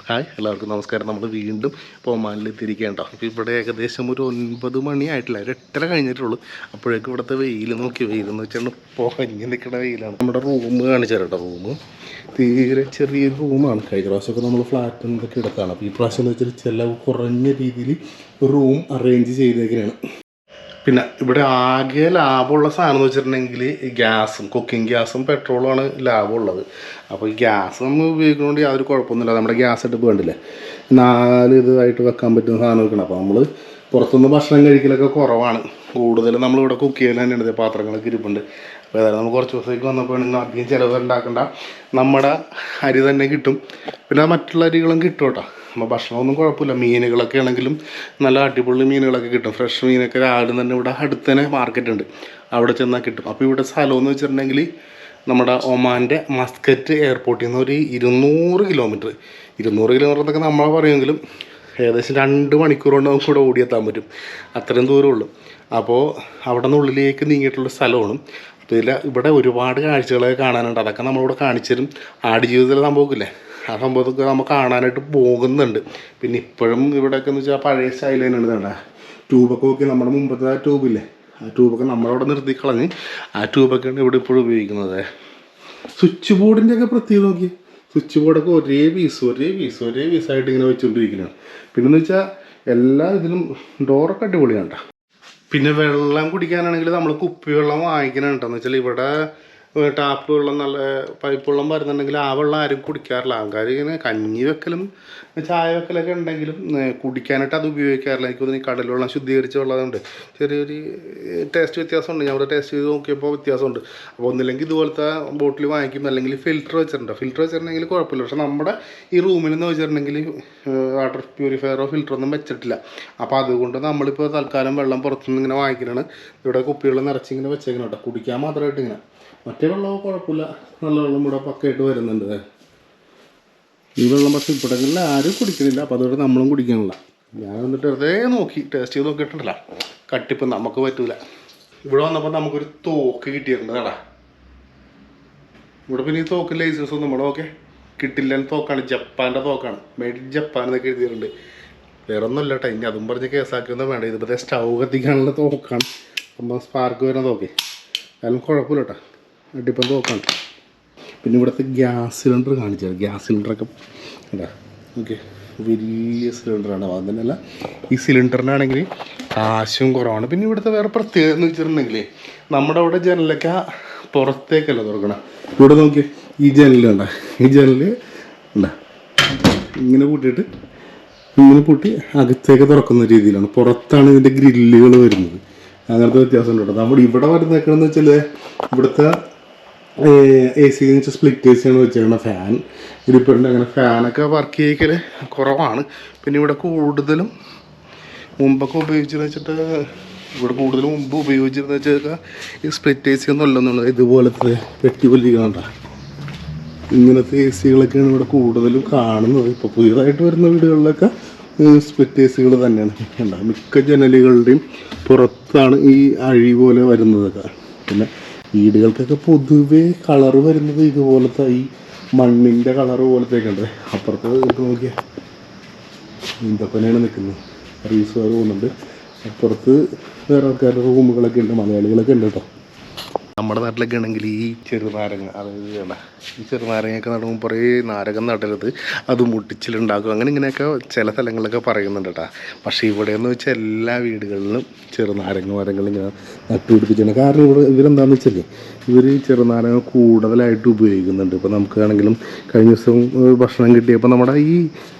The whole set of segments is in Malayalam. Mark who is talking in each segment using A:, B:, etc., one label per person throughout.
A: ഹായ്, എല്ലാവർക്കും നമസ്കാരം. നമ്മൾ വീണ്ടും ഒമാനിൽ എത്തിയിരിക്കുകയുണ്ടോ. അപ്പോൾ ഇവിടെ ഏകദേശം ഒരു 9 മണി ആയിട്ടില്ല, ഒരു 8:30 കഴിഞ്ഞിട്ടുള്ളൂ. അപ്പോഴേക്കും ഇവിടുത്തെ വെയിൽ നോക്കി, വെയിലെന്ന് വെച്ചാൽ പുകഞ്ഞ് നിൽക്കുന്ന വെയിലാണ്. നമ്മുടെ റൂം കാണിച്ചു തരട്ടോ. റൂം തീരെ ചെറിയൊരു റൂമാണ്. കഴിഞ്ഞ പ്രാവശ്യമൊക്കെ നമ്മൾ ഫ്ലാറ്റിൽ നിന്നൊക്കെ എടുത്താണ്. അപ്പോൾ ഈ പ്രാവശ്യം എന്ന് വെച്ചാൽ ചിലവ് കുറഞ്ഞ രീതിയിൽ റൂം അറേഞ്ച് ചെയ്തേക്കാണ്. പിന്നെ ഇവിടെ ആകെ ലാഭമുള്ള സാധനം എന്ന് വെച്ചിട്ടുണ്ടെങ്കിൽ ഗ്യാസും, കുക്കിംഗ് ഗ്യാസും പെട്രോളുമാണ് ലാഭമുള്ളത്. അപ്പോൾ ഈ ഗ്യാസ് നമ്മൾ ഉപയോഗിക്കുന്നതുകൊണ്ട് യാതൊരു കുഴപ്പമൊന്നുമില്ല. നമ്മുടെ ഗ്യാസ് അടുപ്പ് കണ്ടില്ലേ, 4 ഇതായിട്ട് വെക്കാൻ പറ്റുന്ന സാധനം വെക്കണം. അപ്പോൾ നമ്മൾ പുറത്തുനിന്ന് ഭക്ഷണം കഴിക്കലൊക്കെ കുറവാണ്. കൂടുതലും നമ്മളിവിടെ കുക്ക് ചെയ്യൽ തന്നെയുണ്ട്. പാത്രങ്ങളൊക്കെ ഇരിപ്പുണ്ട്. അപ്പോൾ ഏതായാലും നമ്മൾ കുറച്ച് ദിവസത്തേക്ക് വന്നപ്പോൾ അധികം ചിലവ് ഉണ്ടാക്കണ്ട, നമ്മുടെ അരി തന്നെ കിട്ടും. പിന്നെ മറ്റുള്ള അരികളും കിട്ടും കേട്ടോ. അപ്പോൾ ഭക്ഷണമൊന്നും കുഴപ്പമില്ല. മീനുകളൊക്കെ ആണെങ്കിലും നല്ല അടിപൊളി മീനുകളൊക്കെ കിട്ടും. ഫ്രഷ് മീനൊക്കെ രാവിലെ തന്നെ ഇവിടെ അടുത്ത് തന്നെ മാർക്കറ്റ് ഉണ്ട്, അവിടെ ചെന്നാൽ കിട്ടും. അപ്പോൾ ഇവിടെ സ്ഥലമെന്ന് വെച്ചിട്ടുണ്ടെങ്കിൽ നമ്മുടെ ഒമാൻ്റെ മസ്കറ്റ് എയർപോർട്ടിൽ നിന്ന് ഒരു 200 കിലോമീറ്റർ എന്നൊക്കെ നമ്മൾ പറയുമെങ്കിലും ഏകദേശം 2 മണിക്കൂർ കൊണ്ട് നമുക്ക് ഇവിടെ ഓടിയെത്താൻ പറ്റും. അത്രയും ദൂരമുള്ളൂ. അപ്പോൾ അവിടെ നിന്ന് ഉള്ളിലേക്ക് നീങ്ങിയിട്ടുള്ള സ്ഥലമാണ്. അപ്പോൾ ഇവിടെ ഒരുപാട് കാഴ്ചകളൊക്കെ കാണാനുണ്ട്. അതൊക്കെ നമ്മളിവിടെ കാണിച്ചു തരും. ആടുജീവിതത്തിലെ സംഭവമില്ലേ, ആ സംഭവത്തൊക്കെ നമ്മൾ കാണാനായിട്ട് പോകുന്നുണ്ട്. പിന്നെ ഇപ്പോഴും ഇവിടെയൊക്കെ എന്ന് വെച്ചാൽ പഴയ സ്റ്റൈൽ തന്നെയാണ്. വേണ്ട ട്യൂബൊക്കെ നോക്കി, നമ്മുടെ മുമ്പത്തെ ആ ട്യൂബില്ലേ, ആ ട്യൂബൊക്കെ നമ്മളവിടെ നിർത്തി കളഞ്ഞ് ആ ട്യൂബൊക്കെയാണ് ഇവിടെ ഇപ്പോഴും ഉപയോഗിക്കുന്നത്. സ്വിച്ച് ബോർഡിൻ്റെയൊക്കെ പ്രത്യേകം നോക്കി, സ്വിച്ച് ബോർഡൊക്കെ ഒരേ പീസായിട്ട് ഇങ്ങനെ വെച്ചുകൊണ്ടിരിക്കുന്നതാണ്. പിന്നെന്ന് വെച്ചാൽ എല്ലാ ഇതിലും ഡോറൊക്കെ അടിപൊളിയാണ്. പിന്നെ വെള്ളം കുടിക്കാനാണെങ്കിൽ നമ്മൾ കുപ്പിവെള്ളം വാങ്ങിക്കണം കേട്ടോ. വെച്ചാൽ ഇവിടെ ടാപ്പ് വെള്ളം, നല്ല പൈപ്പ് വെള്ളം വരുന്നുണ്ടെങ്കിൽ ആ വെള്ളം ആരും കുടിക്കാറില്ല. ആൾക്കാർ ഇങ്ങനെ കഞ്ഞി വെക്കലും ചായ വെക്കലൊക്കെ ഉണ്ടെങ്കിലും കുടിക്കാനായിട്ട് അത് ഉപയോഗിക്കാറില്ല. എനിക്ക് തോന്നുന്നു ഈ കടൽ വെള്ളം ശുദ്ധീകരിച്ച വെള്ളമുണ്ട്, ചെറിയൊരു ടേസ്റ്റ് വ്യത്യാസമുണ്ട്. ഞാൻ ഇവിടെ ടേസ്റ്റ് ചെയ്ത് നോക്കിയപ്പോൾ വ്യത്യാസമുണ്ട്. അപ്പോൾ ഒന്നില്ലെങ്കിൽ ഇതുപോലത്തെ ബോട്ടിൽ വാങ്ങിക്കും, അല്ലെങ്കിൽ ഫിൽറ്റർ വെച്ചിട്ടുണ്ടെങ്കിൽ കുഴപ്പമില്ല. പക്ഷേ നമ്മുടെ ഈ റൂമിലെന്ന് വെച്ചിട്ടുണ്ടെങ്കിൽ വാട്ടർ പ്യൂരിഫയറോ ഫിൽറ്ററൊന്നും വെച്ചിട്ടില്ല. അപ്പോൾ അതുകൊണ്ട് നമ്മളിപ്പോൾ തൽക്കാലം വെള്ളം പുറത്തുനിന്ന് ഇങ്ങനെ വാങ്ങിക്കണതാണ്. ഇവിടെ കുപ്പിവെള്ളം നിറച്ചിങ്ങനെ വെച്ചേക്കണം കേട്ടോ, കുടിക്കാൻ മാത്രമായിട്ട് ഇങ്ങനെ. മറ്റേ വെള്ളമോ കുഴപ്പമില്ല, നല്ല വെള്ളം ഇവിടെ പക്കയായിട്ട് വരുന്നുണ്ട്. ഈ വെള്ളം പക്ഷേ ഇപ്പോഴെങ്കിലും ആരും കുടിക്കുന്നില്ല. അപ്പോൾ അതുകൊണ്ട് നമ്മളും കുടിക്കണില്ല. ഞാൻ വന്നിട്ട് വെറുതെ നോക്കി ടേസ്റ്റ് ചെയ്ത് നോക്കിയിട്ടുണ്ടല്ല, കട്ടിപ്പ് നമുക്ക് പറ്റൂല. ഇവിടെ വന്നപ്പോൾ നമുക്കൊരു തോക്ക് കിട്ടിയിട്ടുണ്ട് കേടാ. ഇവിടെ പിന്നെ ഈ തോക്ക് ലൈസൻസ് ഒന്നും ഇവിടെ ഓക്കെ കിട്ടില്ല. തോക്കാണ്, ജപ്പാൻ്റെ തോക്കാണ്, മെയ്ഡ് ഇൻ ജപ്പാൻ എന്നൊക്കെ എഴുതിയിട്ടുണ്ട്. വേറെ ഒന്നുമില്ല കേട്ടോ. ഇനി അതും പറഞ്ഞ് കേസാക്കൊന്നും വേണ്ട. ഇതിപ്പോൾ സ്റ്റൗ കത്തിക്കാനുള്ള തോക്കാണ്, നമ്മൾ സ്പാർക്ക് വരുന്ന തോക്കെ. അതിലും കുഴപ്പമില്ല കേട്ടോ, അടിപ്പം തോക്കാണ്. പിന്നെ ഇവിടുത്തെ ഗ്യാസ് സിലിണ്ടർ കാണിച്ചത്, ഗ്യാസ് സിലിണ്ടറൊക്കെ എന്താ ഓക്കെ, വലിയ സിലിണ്ടറാണ്. അത് തന്നെയല്ല, ഈ സിലിണ്ടറിനാണെങ്കിൽ കാശും കുറവാണ്. പിന്നെ ഇവിടുത്തെ വേറെ പ്രത്യേകത എന്ന് വെച്ചിട്ടുണ്ടെങ്കിൽ നമ്മുടെ അവിടെ ജനലൊക്കെ പുറത്തേക്കല്ല തുറക്കണം. ഇവിടെ നോക്കി, ഈ ജനലുണ്ട, ഈ ജനല് ഉണ്ടാ ഇങ്ങനെ പൂട്ടി അകത്തേക്ക് തുറക്കുന്ന രീതിയിലാണ്. പുറത്താണ് ഇതിൻ്റെ ഗ്രില്ലുകൾ വരുന്നത്. അങ്ങനത്തെ വ്യത്യാസം ഉണ്ട് കേട്ടോ. നമ്മുടെ ഇവിടെ വരുന്നേക്കണമെന്ന് വെച്ചാൽ ഇവിടുത്തെ AC എന്ന് വെച്ചാൽ സ്പ്ലിറ്റ് AC ആണ് വെച്ചേക്കുന്നത്. ഫാൻ ഇതിപ്പോഴുണ്ട്. അങ്ങനെ ഫാനൊക്കെ വർക്ക് ചെയ്യിക്കൽ കുറവാണ്. പിന്നെ ഇവിടെ കൂടുതലും മുമ്പൊക്കെ ഉപയോഗിച്ചതെന്ന് വെച്ചിട്ട് മുമ്പ് ഉപയോഗിച്ചിരുന്ന വെച്ചാൽ ഈ സ്പ്ലിറ്റ് AC ഒന്നും അല്ലെന്നുള്ളത്. ഇതുപോലത്തെ പെട്ടി വലിക്കണ്ട ഇങ്ങനത്തെ AC-കളൊക്കെയാണ് ഇവിടെ കൂടുതലും കാണുന്നത്. ഇപ്പോൾ പുതിയതായിട്ട് വരുന്ന വീടുകളിലൊക്കെ സ്പ്ലിറ്റ് AC-കൾ തന്നെയാണ്. മിക്ക ജനലുകളുടെയും പുറത്താണ് ഈ അഴി പോലെ വരുന്നതൊക്കെ. പിന്നെ വീടുകൾക്കൊക്കെ പൊതുവേ കളറ് വരുന്നത് ഇതുപോലത്തെ ഈ മണ്ണിൻ്റെ കളറ് പോലത്തെയൊക്കെ ഉണ്ട്. അപ്പുറത്ത് നോക്കിയാൽ ഈന്തപ്പനയാണ് നിൽക്കുന്നത്, റീസുകാർ പോകുന്നുണ്ട്. അപ്പുറത്ത് വേറെ ആൾക്കാരുടെ റൂമുകളൊക്കെ ഉണ്ട്, മലയാളികളൊക്കെ ഉണ്ട് കേട്ടോ. നമ്മുടെ നാട്ടിലൊക്കെ ആണെങ്കിൽ ഈ ചെറുനാരങ്ങ, അതായത് ഈ ചെറുനാരങ്ങയൊക്കെ നടുമ്പോൾ കുറേ നാരകം നടരുത്, അത് മുട്ടിച്ചിലുണ്ടാക്കും, അങ്ങനെ ഇങ്ങനെയൊക്കെ ചില സ്ഥലങ്ങളിലൊക്കെ പറയുന്നുണ്ട് കേട്ടോ. പക്ഷേ ഇവിടെയെന്ന് വെച്ചാൽ എല്ലാ വീടുകളിലും ചെറുനാരങ്ങ മരങ്ങൾ ഇങ്ങനെ നട്ടുപിടിപ്പിച്ചാണ്. കാരണം ഇവരെന്താണെന്ന് വെച്ചാൽ ഇവർ ചെറുനാരങ്ങ കൂടുതലായിട്ട് ഉപയോഗിക്കുന്നുണ്ട്. ഇപ്പോൾ നമുക്കാണെങ്കിലും കഴിഞ്ഞ ദിവസം ഭക്ഷണം കിട്ടിയപ്പോൾ നമ്മുടെ ഈ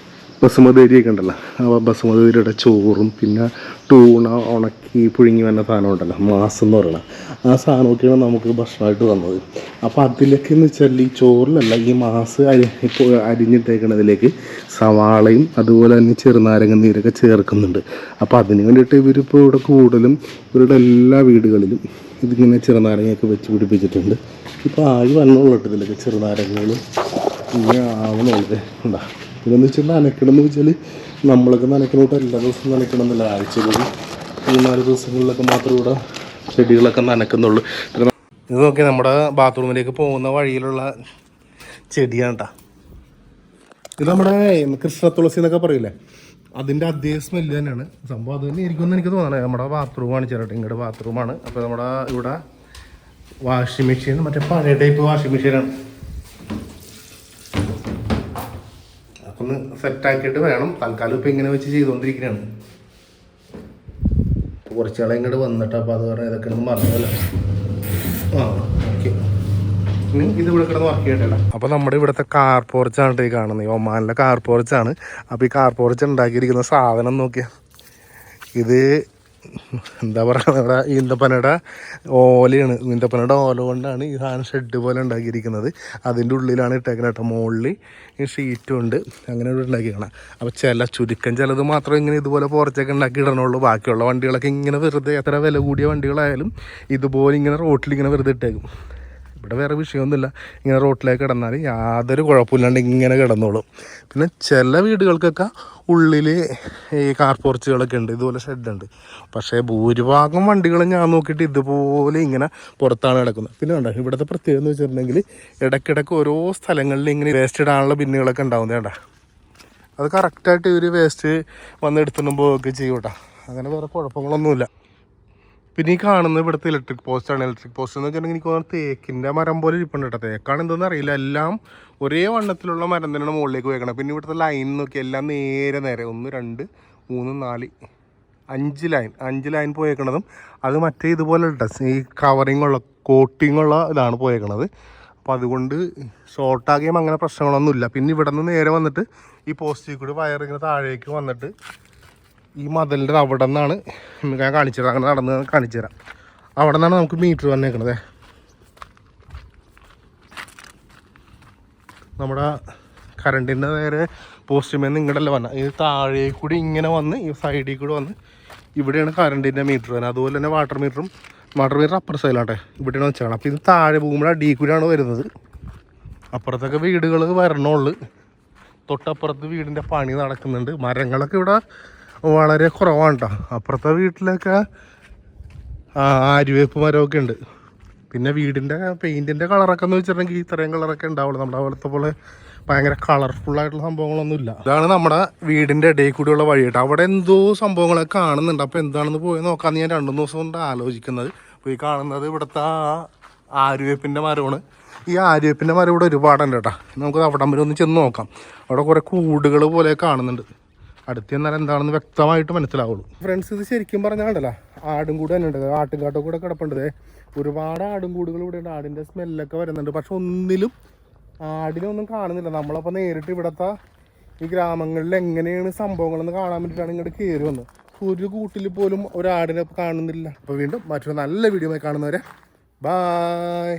A: ബസുമതി അരിയൊക്കെ ഉണ്ടല്ലോ, ആ ബസുമതി അരിയുടെ ചോറും പിന്നെ ടൂണ ഉണക്കി പുഴുങ്ങി വന്ന സാധനം ഉണ്ടല്ലോ, മാസം എന്ന് പറയണം, ആ സാധനമൊക്കെയാണ് നമുക്ക് ഭക്ഷണമായിട്ട് തന്നത്. അപ്പോൾ അതിലൊക്കെ എന്ന് വെച്ചാൽ ഈ ചോറിലല്ല, ഈ ഇപ്പോൾ അരിഞ്ഞിട്ടേക്കണതിലേക്ക് സവാളയും അതുപോലെ തന്നെ ചെറുനാരങ്ങ നീരൊക്കെ ചേർക്കുന്നുണ്ട്. അപ്പോൾ അതിന് വേണ്ടിയിട്ട് ഇവരിപ്പോൾ ഇവിടെ കൂടുതലും ഇവരുടെ എല്ലാ വീടുകളിലും ഇതിങ്ങനെ ചെറുനാരങ്ങയൊക്കെ വെച്ച് പിടിപ്പിച്ചിട്ടുണ്ട്. ഇപ്പോൾ ആയി വന്നുള്ളൂ ഇതിലൊക്കെ ചെറുനാരങ്ങകളും ഇങ്ങനെ ആവണുള്ളത് ഉണ്ടാ. ഇതെന്ന് വെച്ചാൽ നനയ്ക്കണമെന്ന് വെച്ചാൽ നമ്മളൊക്കെ നനയ്ക്കണോട്ട് എല്ലാ ദിവസവും നനയ്ക്കണമെന്നില്ല. ആഴ്ചയിൽ 3-4 ദിവസങ്ങളിലൊക്കെ മാത്രം ഇവിടെ ചെടികളൊക്കെ നനയ്ക്കുന്നുള്ളൂ. ഇത് നോക്കി, നമ്മുടെ ബാത്റൂമിലേക്ക് പോകുന്ന വഴിയിലുള്ള ചെടിയാണ് കേട്ടോ. ഇത് നമ്മുടെ കൃഷ്ണ തുളസി എന്നൊക്കെ പറയില്ലേ, അതിൻ്റെ അതേ സ്മെല്ല് തന്നെയാണ് സംഭവം. അത് തന്നെ ഇരിക്കുമെന്ന് എനിക്ക് തോന്നണേ. നമ്മുടെ ബാത്റൂമാണ് ചേട്ടാ, ഇങ്ങോട്ട് ബാത്റൂമാണ്. അപ്പോൾ നമ്മുടെ ഇവിടെ വാഷിംഗ് മെഷീൻ മറ്റേ പഴയ ടൈപ്പ് വാഷിംഗ് മെഷീനാണ്. അപ്പം ഒന്ന് സെറ്റാക്കിയിട്ട് വേണം. തൽക്കാലം ഇപ്പം ഇങ്ങനെ വെച്ച് ചെയ്തുകൊണ്ടിരിക്കുകയാണ്. കുറച്ചാളെ ഇങ്ങോട്ട് വന്നിട്ട് അപ്പോൾ അത് പറഞ്ഞാൽ ഇതൊക്കെ ഒന്ന് മറന്നല്ലോ. ആ ഓക്കെ, ഇത് ഇവിടെ കിടന്ന് വർക്ക് ചെയ്യട്ടെ. അപ്പോൾ നമ്മുടെ ഇവിടുത്തെ കാർ പോർച്ചാണ് ഈ കാണുന്നത്. ഒമാനിലെ കാർ പോർച്ചാണ്. അപ്പോൾ ഈ കാർ പോർച്ച് ഉണ്ടാക്കിയിരിക്കുന്ന സാധനം നോക്കിയാൽ, ഇത് എന്താ പറയുക, നമ്മുടെ ഈന്തപ്പനയുടെ ഓലയാണ്. ഈന്തപ്പനയുടെ ഓല കൊണ്ടാണ് ഈ സാധനം ഷെഡ് പോലെ ഉണ്ടാക്കിയിരിക്കുന്നത്. അതിൻ്റെ ഉള്ളിലാണ് ഇട്ടേക്കുന്നത് കേട്ടോ. മുകളിൽ ഈ ഷീറ്റും ഉണ്ട്. അങ്ങനെ ഉണ്ടാക്കിയിരിക്കണം. അപ്പോൾ ചിലത് മാത്രമേ ഇങ്ങനെ ഇതുപോലെ പോർച്ചൊക്കെ ഉണ്ടാക്കി ഇടണുള്ളൂ. ബാക്കിയുള്ള വണ്ടികളൊക്കെ ഇങ്ങനെ വെറുതെ, എത്ര വില കൂടിയ വണ്ടികളായാലും ഇതുപോലെ ഇങ്ങനെ റോട്ടിൽ ഇങ്ങനെ വെറുതെ ഇട്ടേക്കും. ഇവിടെ വേറെ വിഷയമൊന്നുമില്ല. ഇങ്ങനെ റോട്ടിലേക്ക് കിടന്നാൽ യാതൊരു കുഴപ്പമില്ലാണ്ട് ഇങ്ങനെ കിടന്നോളും. പിന്നെ ചില വീടുകൾക്കൊക്കെ ഉള്ളിൽ ഈ കാർ പോർച്ചുകളൊക്കെ ഉണ്ട്, ഇതുപോലെ ഷെഡുണ്ട്. പക്ഷേ ഭൂരിഭാഗം വണ്ടികളും ഞാൻ നോക്കിയിട്ട് ഇതുപോലെ ഇങ്ങനെ പുറത്താണ് കിടക്കുന്നത്. പിന്നെ വേണ്ട ഇവിടുത്തെ പ്രത്യേകത എന്ന് വെച്ചിട്ടുണ്ടെങ്കിൽ ഇടയ്ക്കിടയ്ക്ക് ഓരോ സ്ഥലങ്ങളിൽ ഇങ്ങനെ വേസ്റ്റ് ഇടാനുള്ള ബിന്നുകളൊക്കെ ഉണ്ടാവുന്നത് വേണ്ട. അത് കറക്റ്റായിട്ട് ഇവർ വേസ്റ്റ് വന്ന് എടുത്തുകൊണ്ട് പോവുകയൊക്കെ ചെയ്യും കേട്ടോ. അങ്ങനെ വേറെ കുഴപ്പങ്ങളൊന്നുമില്ല. പിന്നെ ഈ കാണുന്നത് ഇവിടുത്തെ ഇലക്ട്രിക് പോസ്റ്റാണ്. ഇലക്ട്രിക് പോസ്റ്റ് എന്ന് വെച്ചിട്ടുണ്ടെങ്കിൽ എനിക്ക് തോന്നുന്നത് തേക്കിൻ്റെ മരം പോലെ ഇരിപ്പുണ്ട് കേട്ടോ. തേക്കാണ് എന്തെന്ന് അറിയില്ല. എല്ലാം ഒരേ വണ്ണത്തിലുള്ള മരം തന്നെയാണ് മുകളിലേക്ക് വെക്കണം. പിന്നെ ഇവിടുത്തെ ലൈൻ നോക്കി എല്ലാം നേരെ 1 2 3 4 5 ലൈൻ പോയേക്കണതും അത് മറ്റേ ഇതുപോലെ ഇട്ട ഈ കവറിങ്ങുള്ള കോട്ടിങ്ങുള്ള ഇതാണ് പോയേക്കണത്. അപ്പോൾ അതുകൊണ്ട് ഷോർട്ടാകിയും അങ്ങനെ പ്രശ്നങ്ങളൊന്നുമില്ല. പിന്നെ ഇവിടെ നിന്ന് നേരെ വന്നിട്ട് ഈ പോസ്റ്റിൽ കൂടി വയറിങ്ങനെ താഴേക്ക് വന്നിട്ട് ഈ മതിലിൻ്റെ അവിടെ നിന്നാണ് ഞാൻ കാണിച്ചു തരാം. അങ്ങനെ നടന്ന് കാണിച്ചു തരാം. അവിടെ നിന്നാണ് നമുക്ക് മീറ്റർ വന്നേക്കണത്. നമ്മുടെ കറണ്ടിൻ്റെ നേരെ പോസ്റ്റുമേന്ന് ഇങ്ങോട്ടല്ല വന്ന, ഈ താഴേക്ക് കൂടി ഇങ്ങനെ വന്ന് ഈ സൈഡിൽ കൂടി വന്ന് ഇവിടെയാണ് കറണ്ടിൻ്റെ മീറ്റർ വരുന്നത്. അതുപോലെ തന്നെ വാട്ടർ മീറ്റർ അപ്പുറ സൈഡിലാട്ടെ, ഇവിടെയാണ് വെച്ചേക്കണം. അപ്പോൾ ഇത് താഴെ പോകുമ്പോൾ അടിയിൽ കൂടിയാണ് വരുന്നത്. അപ്പുറത്തൊക്കെ വീടുകൾ വരണുള്ളൂ. തൊട്ടപ്പുറത്ത് വീടിൻ്റെ പണി നടക്കുന്നുണ്ട്. മരങ്ങളൊക്കെ ഇവിടെ വളരെ കുറവാണ് കേട്ടോ. അപ്പുറത്തെ വീട്ടിലൊക്കെ ആര്യവേപ്പ് മരമൊക്കെ ഉണ്ട്. പിന്നെ വീടിൻ്റെ പെയിൻറ്റിൻ്റെ കളറൊക്കെ എന്ന് വെച്ചിട്ടുണ്ടെങ്കിൽ ഇത്രയും കളറൊക്കെ ഉണ്ടാവുള്ളൂ. നമ്മുടെ അവിടുത്തെ പോലെ ഭയങ്കര കളർഫുള്ളായിട്ടുള്ള സംഭവങ്ങളൊന്നുമില്ല. ഇതാണ് നമ്മുടെ വീടിൻ്റെ ഇടയിൽ കൂടിയുള്ള വഴി കേട്ടോ. അവിടെ എന്തോ സംഭവങ്ങളൊക്കെ കാണുന്നുണ്ട്. അപ്പോൾ എന്താണെന്ന് പോയി നോക്കാമെന്ന് ഞാൻ 2-3 ദിവസം കൊണ്ട് ആലോചിക്കുന്നത്. അപ്പോൾ ഈ കാണുന്നത് ഇവിടുത്തെ ആര്യവേപ്പിൻ്റെ മരമാണ്. ഈ ആര്യവേപ്പിൻ്റെ മരം ഇവിടെ ഒരുപാടുണ്ട് കേട്ടോ. നമുക്ക് അവിടം വരെ ഒന്ന് ചെന്ന് നോക്കാം. അവിടെ കുറേ കൂടുകൾ പോലെ കാണുന്നുണ്ട്. അടുത്ത് ചെന്നാൽ എന്താണെന്ന് വ്യക്തമായിട്ട് മനസ്സിലാവുള്ളൂ. ഫ്രണ്ട്സ്, ഇത് ശരിക്കും പറഞ്ഞാണ്ടല്ലോ ആടും കൂട് തന്നെ ഉണ്ട്. ആട്ടുംകാട്ടൊക്കെ കൂടെ കിടപ്പുണ്ട്. ഒരുപാട് ആടും കൂടുകൾ ഇവിടെ ഉണ്ട്. ആടിൻ്റെ സ്മെല്ലൊക്കെ വരുന്നുണ്ട്. പക്ഷെ ഒന്നിലും ആടിനൊന്നും കാണുന്നില്ല. നമ്മളപ്പോൾ നേരിട്ട് ഇവിടുത്തെ ഈ ഗ്രാമങ്ങളിൽ എങ്ങനെയാണ് സംഭവങ്ങളെന്ന് കാണാൻ വേണ്ടിയിട്ടാണ് ഇങ്ങോട്ട് കയറി വന്നത്. ഒരു കൂട്ടിൽ പോലും ഒരാടിനെ കാണുന്നില്ല. അപ്പോൾ വീണ്ടും മറ്റൊരു നല്ല വീഡിയോ കാണുന്നവരെ ബായ്.